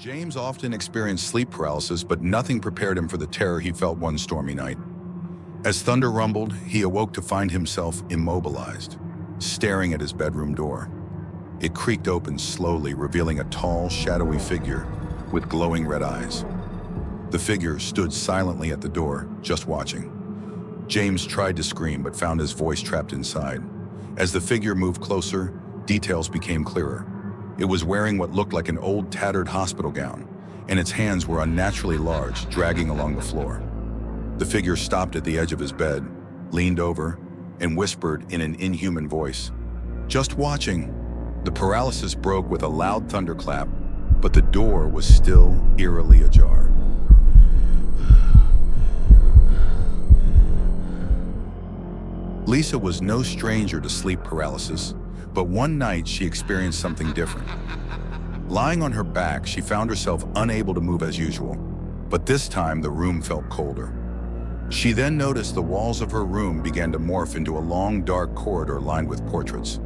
James often experienced sleep paralysis, but nothing prepared him for the terror he felt one stormy night. As thunder rumbled, he awoke to find himself immobilized, staring at his bedroom door. It creaked open slowly, revealing a tall, shadowy figure with glowing red eyes. The figure stood silently at the door, just watching. James tried to scream, but found his voice trapped inside. As the figure moved closer, details became clearer. It was wearing what looked like an old, tattered hospital gown, and its hands were unnaturally large, dragging along the floor. The figure stopped at the edge of his bed, leaned over, and whispered in an inhuman voice, "Just watching." The paralysis broke with a loud thunderclap, but the door was still eerily ajar. Lisa was no stranger to sleep paralysis, but one night she experienced something different. Lying on her back, she found herself unable to move as usual, but this time the room felt colder. She then noticed the walls of her room began to morph into a long, dark corridor lined with portraits.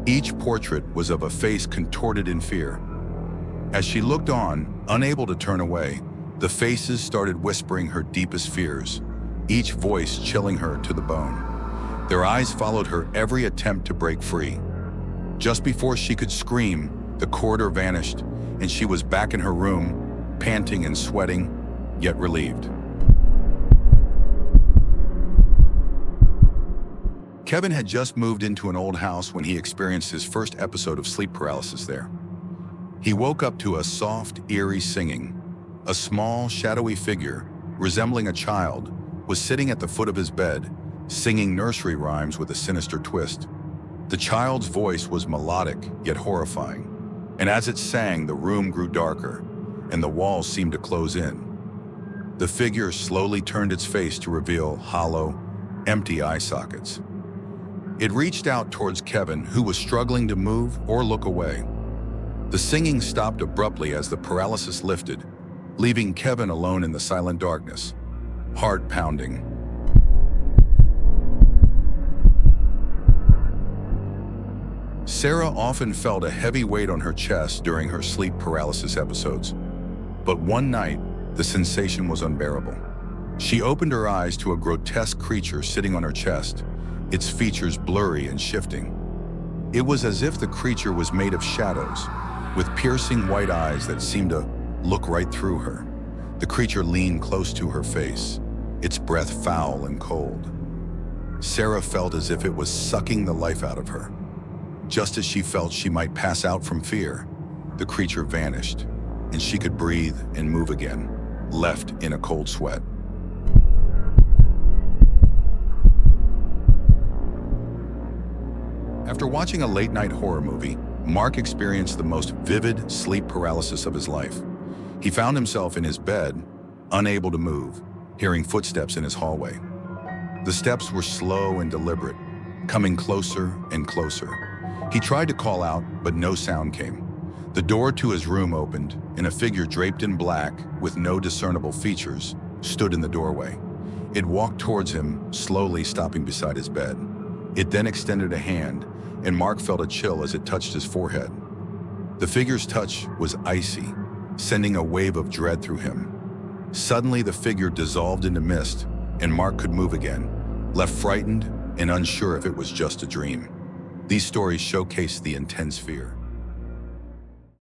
Each portrait was of a face contorted in fear. As she looked on, unable to turn away, the faces started whispering her deepest fears, each voice chilling her to the bone. Their eyes followed her every attempt to break free. Just before she could scream, the corridor vanished, and she was back in her room, panting and sweating, yet relieved. Kevin had just moved into an old house when he experienced his first episode of sleep paralysis there. He woke up to a soft, eerie singing. A small, shadowy figure, resembling a child, was sitting at the foot of his bed, singing nursery rhymes with a sinister twist. The child's voice was melodic, yet horrifying, and as it sang, the room grew darker, and the walls seemed to close in. The figure slowly turned its face to reveal hollow, empty eye sockets. It reached out towards Kevin, who was struggling to move or look away. The singing stopped abruptly as the paralysis lifted, leaving Kevin alone in the silent darkness, heart pounding. Sarah often felt a heavy weight on her chest during her sleep paralysis episodes, but one night, the sensation was unbearable. She opened her eyes to a grotesque creature sitting on her chest, its features blurry and shifting. It was as if the creature was made of shadows, with piercing white eyes that seemed to look right through her. The creature leaned close to her face, its breath foul and cold. Sarah felt as if it was sucking the life out of her. Just as she felt she might pass out from fear, the creature vanished, and she could breathe and move again, left in a cold sweat. After watching a late-night horror movie, Mark experienced the most vivid sleep paralysis of his life. He found himself in his bed, unable to move, hearing footsteps in his hallway. The steps were slow and deliberate, coming closer and closer. He tried to call out, but no sound came. The door to his room opened, and a figure draped in black, with no discernible features, stood in the doorway. It walked towards him, slowly stopping beside his bed. It then extended a hand, and Mark felt a chill as it touched his forehead. The figure's touch was icy, sending a wave of dread through him. Suddenly, the figure dissolved into mist, and Mark could move again, left frightened and unsure if it was just a dream. These stories showcase the intense fear